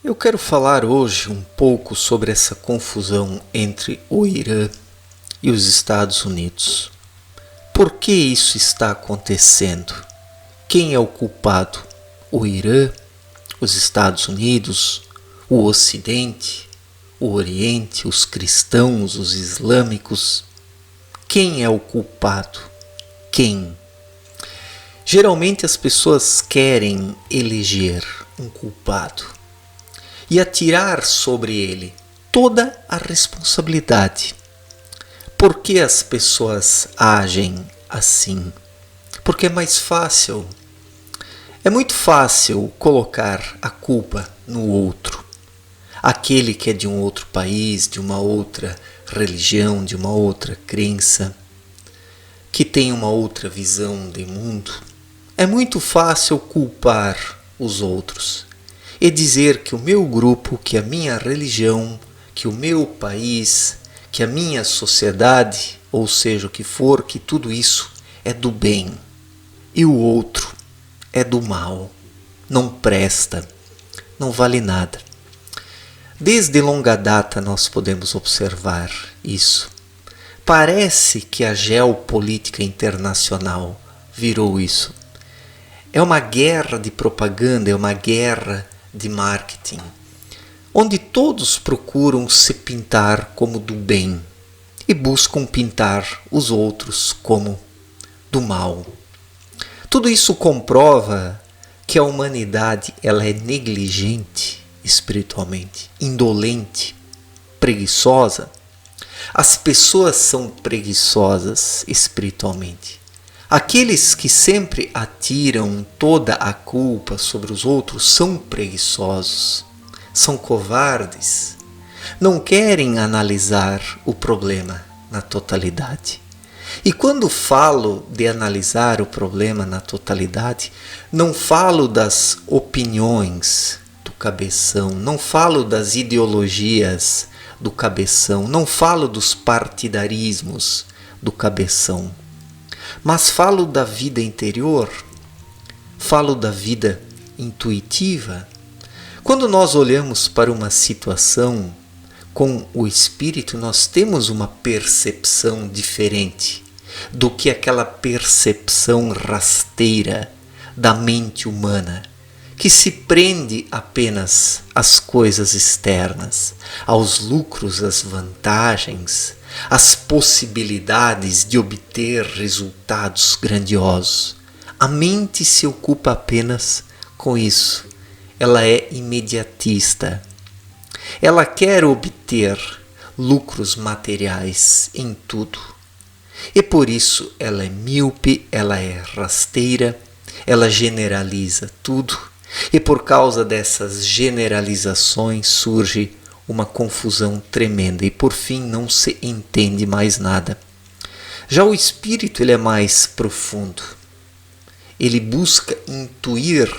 Eu quero falar hoje um pouco sobre essa confusão entre o Irã e os Estados Unidos. Por que isso está acontecendo? Quem é o culpado? O Irã, os Estados Unidos, o Ocidente, o Oriente, os cristãos, os islâmicos? Quem é o culpado? Quem? Geralmente as pessoas querem eleger um culpado e atirar sobre ele toda a responsabilidade. Por que as pessoas agem assim? Porque é mais fácil. É muito fácil colocar a culpa no outro. Aquele que é de um outro país, de uma outra religião, de uma outra crença, que tem uma outra visão de mundo. É muito fácil culpar os outros e dizer que o meu grupo, que a minha religião, que o meu país, que a minha sociedade, ou seja o que for, que tudo isso é do bem e o outro é do mal, não presta, não vale nada. Desde longa data nós podemos observar isso. Parece que a geopolítica internacional virou isso. É uma guerra de propaganda, é uma guerra de marketing, onde todos procuram se pintar como do bem e buscam pintar os outros como do mal. Tudo isso comprova que a humanidade ela é negligente espiritualmente, indolente, preguiçosa. As pessoas são preguiçosas espiritualmente. Aqueles que sempre atiram toda a culpa sobre os outros são preguiçosos, são covardes, não querem analisar o problema na totalidade. E quando falo de analisar o problema na totalidade, não falo das opiniões do cabeção, não falo das ideologias do cabeção, não falo dos partidarismos do cabeção, mas falo da vida interior, falo da vida intuitiva. Quando nós olhamos para uma situação com o espírito, nós temos uma percepção diferente do que aquela percepção rasteira da mente humana, que se prende apenas às coisas externas, aos lucros, às vantagens, às possibilidades de obter resultados grandiosos. A mente se ocupa apenas com isso. Ela é imediatista. Ela quer obter lucros materiais em tudo. E por isso ela é míope, ela é rasteira, ela generaliza tudo. E por causa dessas generalizações surge uma confusão tremenda e por fim não se entende mais nada. Já o espírito ele é mais profundo. Ele busca intuir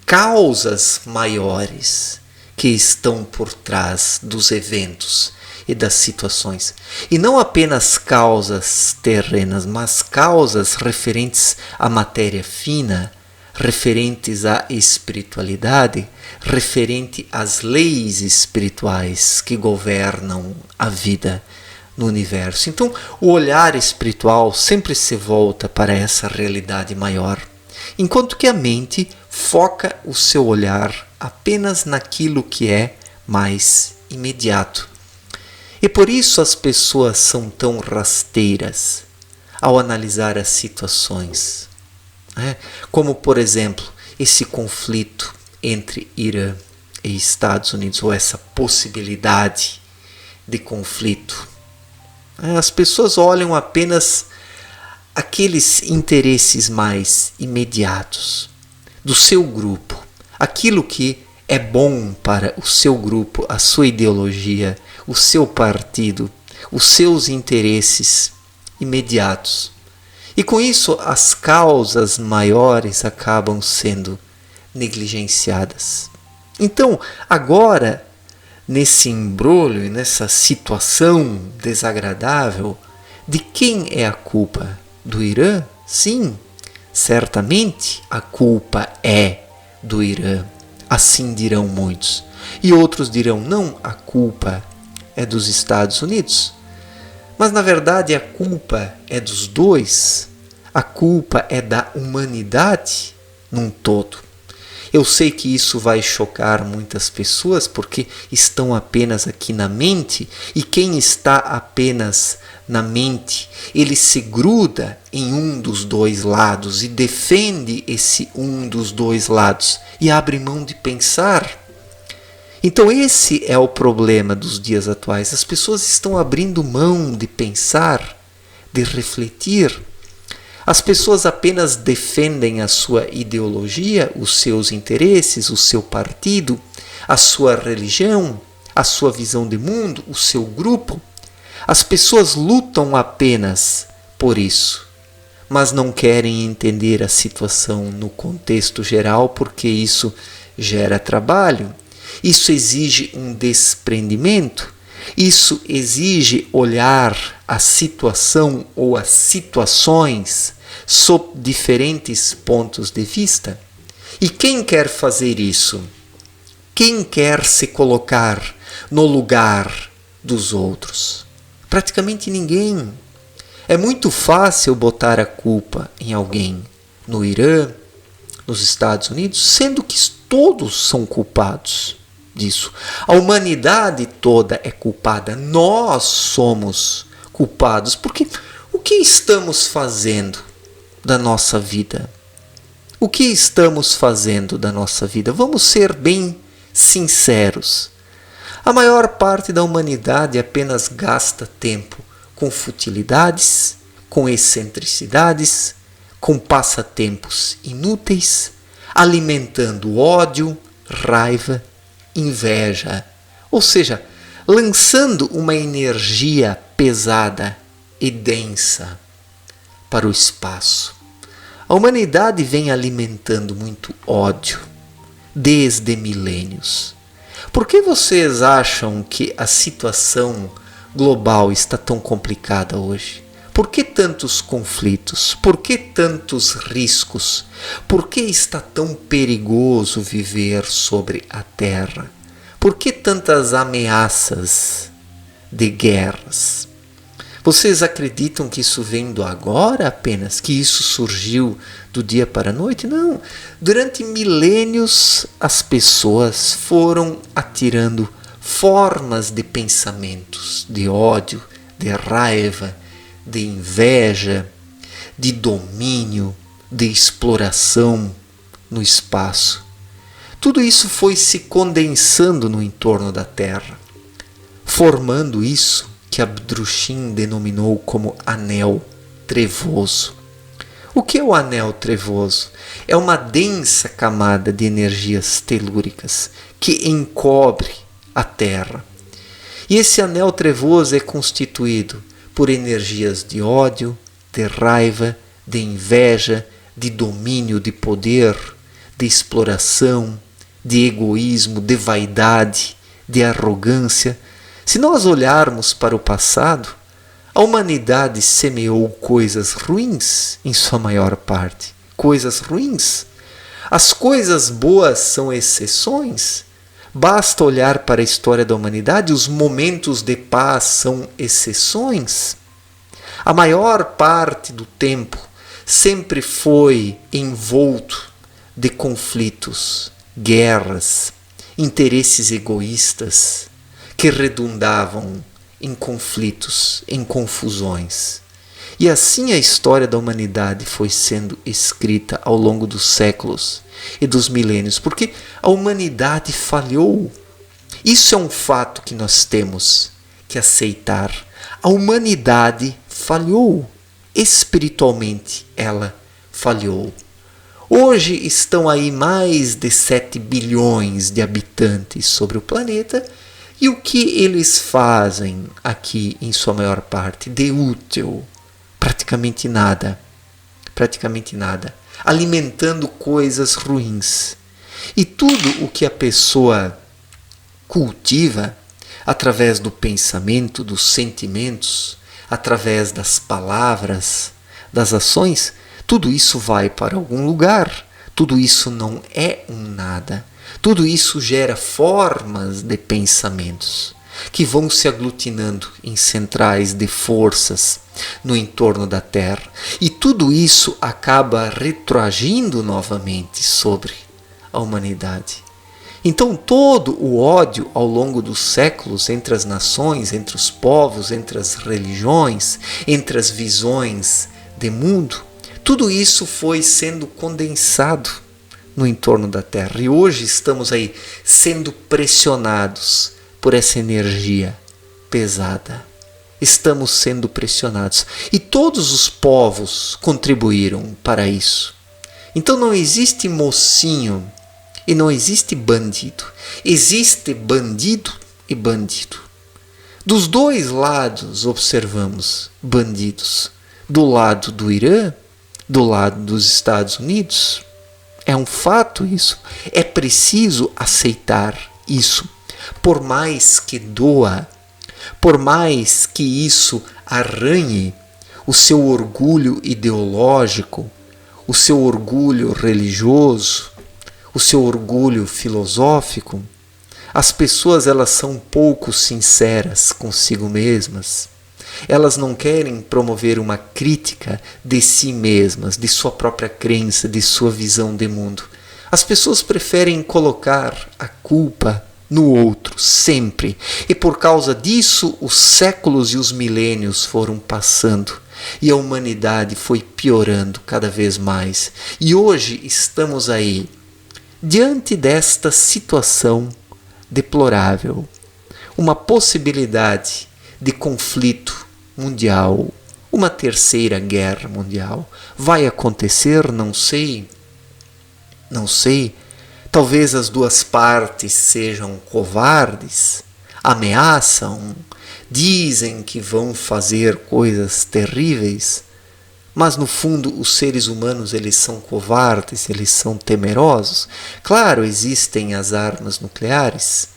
causas maiores que estão por trás dos eventos e das situações. E não apenas causas terrenas, mas causas referentes à matéria fina, referentes à espiritualidade, referente às leis espirituais que governam a vida no universo. Então, o olhar espiritual sempre se volta para essa realidade maior, enquanto que a mente foca o seu olhar apenas naquilo que é mais imediato. E por isso as pessoas são tão rasteiras ao analisar as situações. Como, por exemplo, esse conflito entre Irã e Estados Unidos, ou essa possibilidade de conflito. As pessoas olham apenas aqueles interesses mais imediatos do seu grupo, aquilo que é bom para o seu grupo, a sua ideologia, o seu partido, os seus interesses imediatos. E com isso as causas maiores acabam sendo negligenciadas. Então, agora, nesse embrolho, nessa situação desagradável, de quem é a culpa? Do Irã? Sim, certamente a culpa é do Irã. assim dirão muitos. E outros dirão, não, a culpa é dos Estados Unidos. Mas na verdade a culpa é dos dois. A culpa é da humanidade num todo. Eu sei que isso vai chocar muitas pessoas porque estão apenas aqui na mente, e quem está apenas na mente, ele se gruda em um dos dois lados e defende esse um dos dois lados e abre mão de pensar. Então esse é o problema dos dias atuais. As pessoas estão abrindo mão de pensar, de refletir. As pessoas apenas defendem a sua ideologia, os seus interesses, o seu partido, a sua religião, a sua visão de mundo, o seu grupo. As pessoas lutam apenas por isso, mas não querem entender a situação no contexto geral, porque isso gera trabalho, isso exige um desprendimento, isso exige olhar a situação ou as situações sob diferentes pontos de vista. E quem quer fazer isso? Quem quer se colocar no lugar dos outros? Praticamente ninguém. É muito fácil botar a culpa em alguém, no Irã, nos Estados Unidos, sendo que todos são culpados disso. A humanidade toda é culpada. Nós somos culpados. Porque o que estamos fazendo da nossa vida? O que estamos fazendo da nossa vida? Vamos ser bem sinceros. A maior parte da humanidade apenas gasta tempo com futilidades, com excentricidades, com passatempos inúteis, alimentando ódio, raiva, inveja, ou seja, lançando uma energia pesada e densa para o espaço. A humanidade vem alimentando muito ódio desde milênios. Por que vocês acham que a situação global está tão complicada hoje? Por que tantos conflitos? Por que tantos riscos? Por que está tão perigoso viver sobre a Terra? Por que tantas ameaças de guerras? Vocês acreditam que isso vem do agora apenas? Que isso surgiu do dia para a noite? Não. Durante milênios as pessoas foram atirando formas de pensamentos, de ódio, de raiva, de inveja, de domínio, de exploração no espaço. Tudo isso foi se condensando no entorno da Terra, formando isso que Abdrushim denominou como anel trevoso. O que é o anel trevoso? É uma densa camada de energias telúricas que encobre a Terra. E esse anel trevoso é constituído por energias de ódio, de raiva, de inveja, de domínio, de poder, de exploração, de egoísmo, de vaidade, de arrogância. Se nós olharmos para o passado, a humanidade semeou coisas ruins em sua maior parte. Coisas ruins. As coisas boas são exceções. Basta olhar para a história da humanidade, os momentos de paz são exceções. A maior parte do tempo sempre foi envolto de conflitos, guerras, interesses egoístas que redundavam em conflitos, em confusões. E assim a história da humanidade foi sendo escrita ao longo dos séculos e dos milênios, porque a humanidade falhou. Isso é um fato que nós temos que aceitar. A humanidade falhou. Espiritualmente ela falhou. Hoje estão aí mais de 7 bilhões de habitantes sobre o planeta. E o que eles fazem aqui, em sua maior parte, de útil? Praticamente nada. Praticamente nada. Alimentando coisas ruins. E tudo o que a pessoa cultiva, através do pensamento, dos sentimentos, através das palavras, das ações, tudo isso vai para algum lugar. Tudo isso não é um nada. Tudo isso gera formas de pensamentos que vão se aglutinando em centrais de forças no entorno da Terra. E tudo isso acaba retroagindo novamente sobre a humanidade. Então todo o ódio ao longo dos séculos entre as nações, entre os povos, entre as religiões, entre as visões de mundo, tudo isso foi sendo condensado no entorno da Terra. E hoje estamos aí sendo pressionados por essa energia pesada. Estamos sendo pressionados. E todos os povos contribuíram para isso. Então não existe mocinho e não existe bandido. Existe bandido e bandido. Dos dois lados observamos bandidos. Do lado do Irã, do lado dos Estados Unidos. É um fato isso. É preciso aceitar isso. Por mais que doa, por mais que isso arranhe o seu orgulho ideológico, o seu orgulho religioso, o seu orgulho filosófico, as pessoas elas são pouco sinceras consigo mesmas. Elas não querem promover uma crítica de si mesmas, de sua própria crença, de sua visão de mundo. As pessoas preferem colocar a culpa no outro, sempre. E por causa disso, os séculos e os milênios foram passando. E a humanidade foi piorando cada vez mais. E hoje estamos aí, diante desta situação deplorável. Uma possibilidade de conflito mundial, uma terceira guerra mundial. Vai acontecer? Não sei. Não sei. Talvez as duas partes sejam covardes, ameaçam, dizem que vão fazer coisas terríveis, mas no fundo os seres humanos eles são covardes, eles são temerosos. Claro, existem as armas nucleares.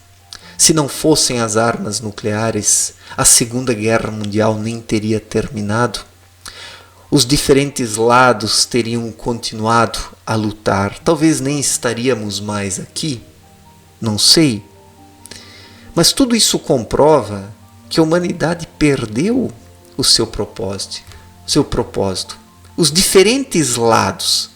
Se não fossem as armas nucleares, a Segunda Guerra Mundial nem teria terminado. Os diferentes lados teriam continuado a lutar. Talvez nem estaríamos mais aqui. Não sei. Mas tudo isso comprova que a humanidade perdeu o seu propósito. Os diferentes lados.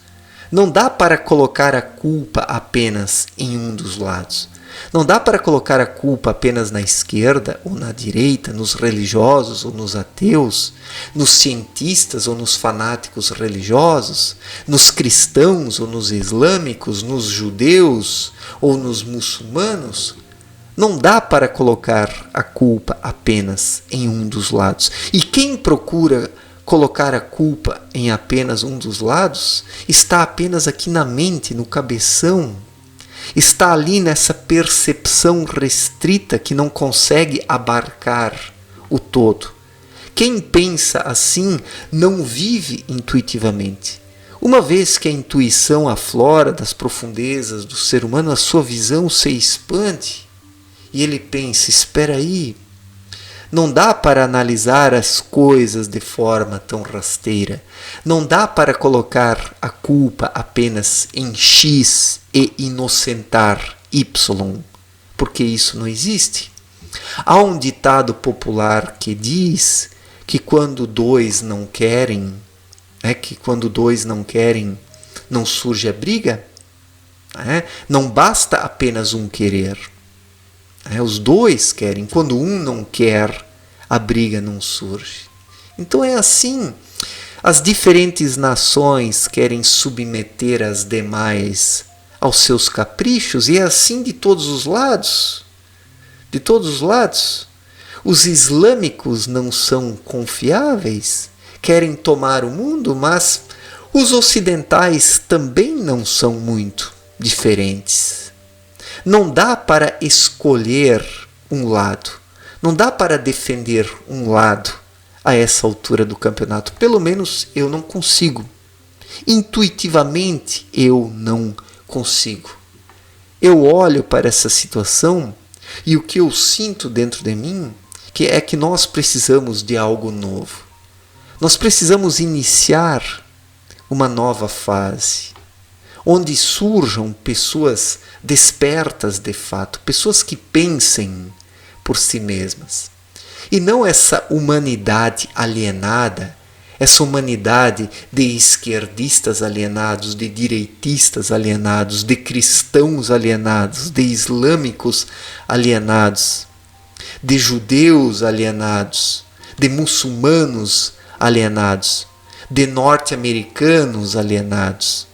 Não dá para colocar a culpa apenas em um dos lados. Não dá para colocar a culpa apenas na esquerda ou na direita, nos religiosos ou nos ateus, nos cientistas ou nos fanáticos religiosos, nos cristãos ou nos islâmicos, nos judeus ou nos muçulmanos. Não dá para colocar a culpa apenas em um dos lados. E quem procura colocar a culpa em apenas um dos lados está apenas aqui na mente, no cabeção. Está ali nessa percepção restrita que não consegue abarcar o todo. Quem pensa assim não vive intuitivamente. Uma vez que a intuição aflora das profundezas do ser humano, a sua visão se expande e ele pensa, espera aí, não dá para analisar as coisas de forma tão rasteira. Não dá para colocar a culpa apenas em X e inocentar Y, porque isso não existe. Há um ditado popular que diz que quando dois não querem, não surge a briga. Não basta apenas um querer. Os dois querem. Quando um não quer, a briga não surge. Então é assim. As diferentes nações querem submeter as demais aos seus caprichos, e é assim de todos os lados. De todos os lados. Os islâmicos não são confiáveis, querem tomar o mundo, mas os ocidentais também não são muito diferentes. Não dá para escolher um lado. Não dá para defender um lado a essa altura do campeonato. Pelo menos eu não consigo. Intuitivamente eu não consigo. Eu olho para essa situação e o que eu sinto dentro de mim é que nós precisamos de algo novo. Nós precisamos iniciar uma nova fase. onde surjam pessoas despertas de fato, pessoas que pensem por si mesmas. E não essa humanidade alienada, essa humanidade de esquerdistas alienados, de direitistas alienados, de cristãos alienados, de islâmicos alienados, de judeus alienados, de muçulmanos alienados, de norte-americanos alienados,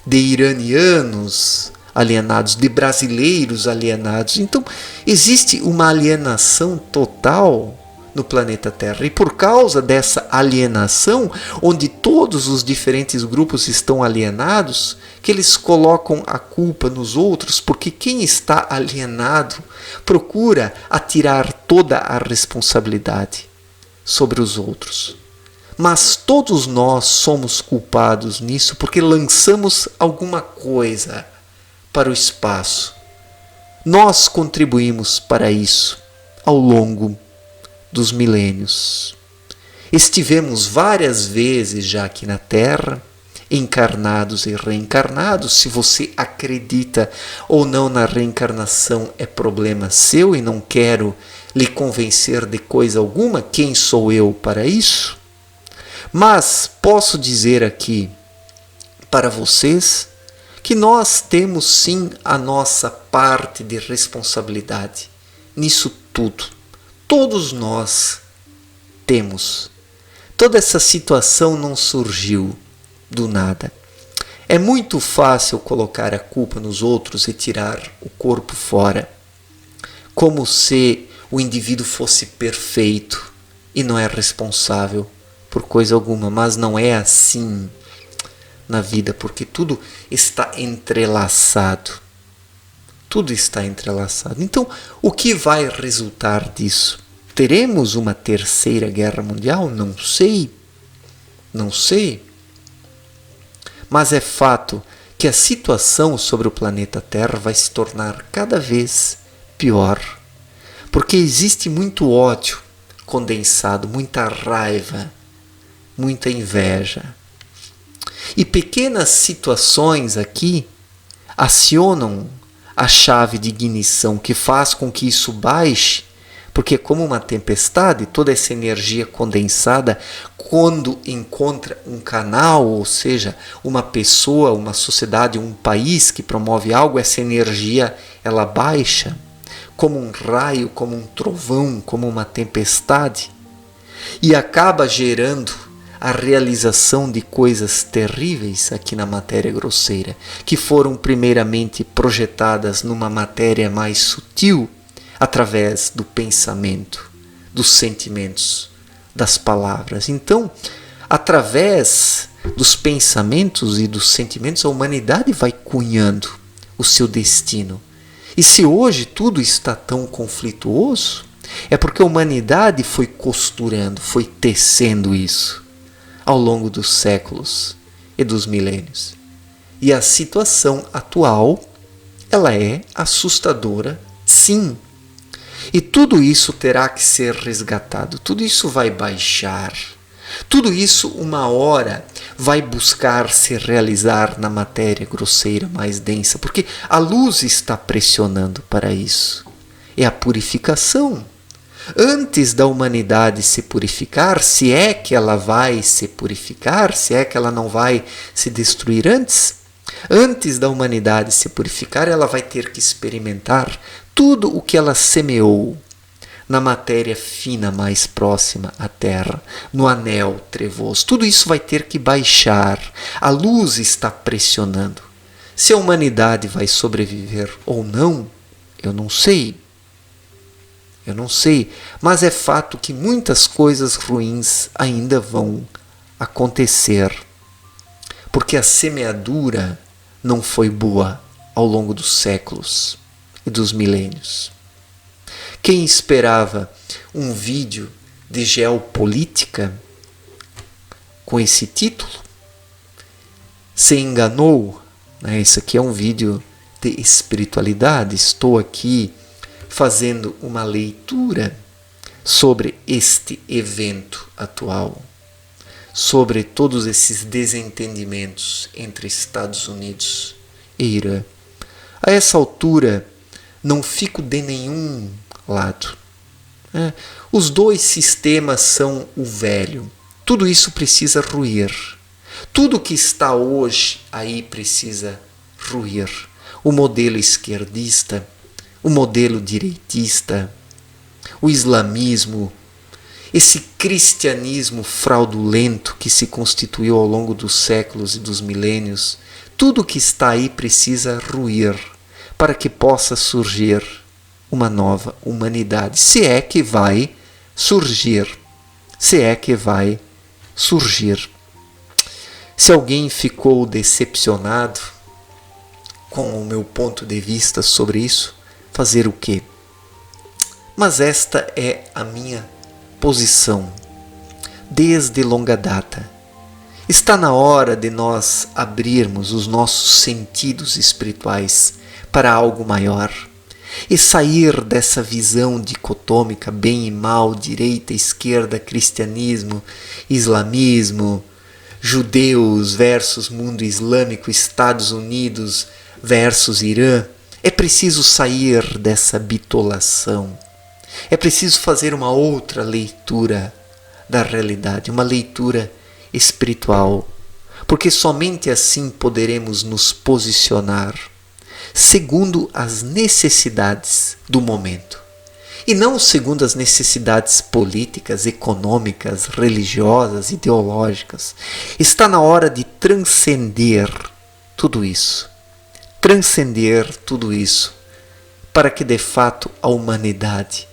de iranianos alienados, de brasileiros alienados. Então, existe uma alienação total no planeta Terra. E por causa dessa alienação, onde todos os diferentes grupos estão alienados, que eles colocam a culpa nos outros, porque quem está alienado procura atirar toda a responsabilidade sobre os outros. Mas todos nós somos culpados nisso porque lançamos alguma coisa para o espaço. Nós contribuímos para isso ao longo dos milênios. Estivemos várias vezes já aqui na Terra, encarnados e reencarnados. Se você acredita ou não na reencarnação é problema seu e não quero lhe convencer de coisa alguma. Quem sou eu para isso? Mas posso dizer aqui para vocês que nós temos sim a nossa parte de responsabilidade nisso tudo. Todos nós temos. Toda essa situação não surgiu do nada. É muito fácil colocar a culpa nos outros e tirar o corpo fora, como se o indivíduo fosse perfeito e não é responsável por coisa alguma. Mas não é assim na vida, porque tudo está entrelaçado. Tudo está entrelaçado. Então, o que vai resultar disso? Teremos uma terceira guerra mundial? Não sei. Não sei. Mas é fato que a situação sobre o planeta Terra vai se tornar cada vez pior. Porque existe muito ódio condensado, muita raiva, muita inveja. E pequenas situações aqui acionam a chave de ignição que faz com que isso baixe, porque como uma tempestade, toda essa energia condensada, quando encontra um canal, ou seja, uma pessoa, uma sociedade, um país que promove algo, essa energia ela baixa, como um raio, como um trovão, como uma tempestade, e acaba gerando a realização de coisas terríveis aqui na matéria grosseira, que foram primeiramente projetadas numa matéria mais sutil, através do pensamento, dos sentimentos, das palavras. Então, através dos pensamentos e dos sentimentos, a humanidade vai cunhando o seu destino. E se hoje tudo está tão conflituoso, é porque a humanidade foi costurando, foi tecendo isso ao longo dos séculos e dos milênios. E a situação atual, ela é assustadora, sim. E tudo isso terá que ser resgatado, tudo isso vai baixar. Tudo isso, uma hora, vai buscar se realizar na matéria grosseira mais densa, porque a luz está pressionando para isso. É a purificação. Antes da humanidade se purificar, se é que ela vai se purificar, se é que ela não vai se destruir antes da humanidade se purificar, ela vai ter que experimentar tudo o que ela semeou na matéria fina mais próxima à Terra, no anel trevoso. Tudo isso vai ter que baixar. A luz está pressionando. Se a humanidade vai sobreviver ou não, eu não sei. Eu não sei, mas é fato que muitas coisas ruins ainda vão acontecer, porque a semeadura não foi boa ao longo dos séculos e dos milênios. Quem esperava um vídeo de geopolítica com esse título se enganou, né? Isso aqui é um vídeo de espiritualidade. Estou aqui fazendo uma leitura sobre este evento atual, sobre todos esses desentendimentos entre Estados Unidos e Irã. A essa altura, não fico de nenhum lado. Os dois sistemas são o velho. Tudo isso precisa ruir. Tudo que está hoje aí precisa ruir. O modelo esquerdista, o modelo direitista, o islamismo, esse cristianismo fraudulento que se constituiu ao longo dos séculos e dos milênios, tudo que está aí precisa ruir para que possa surgir uma nova humanidade. Se é que vai surgir. Se é que vai surgir. Se alguém ficou decepcionado com o meu ponto de vista sobre isso, fazer o quê? Mas esta é a minha posição desde longa data. Está na hora de nós abrirmos os nossos sentidos espirituais para algo maior e sair dessa visão dicotômica, bem e mal, direita, esquerda, cristianismo, islamismo, judeus versus mundo islâmico, Estados Unidos versus Irã. É preciso sair dessa bitolação. É preciso fazer uma outra leitura da realidade, uma leitura espiritual, porque somente assim poderemos nos posicionar segundo as necessidades do momento e não segundo as necessidades políticas, econômicas, religiosas, ideológicas. Está na hora de transcender tudo isso. Transcender tudo isso para que de fato a humanidade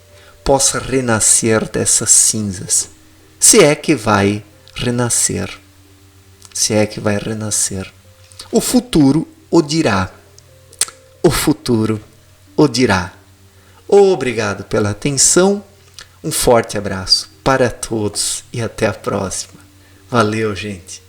possa renascer dessas cinzas. Se é que vai renascer. Se é que vai renascer. O futuro o dirá. O futuro o dirá. Obrigado pela atenção. Um forte abraço para todos e até a próxima. Valeu, gente.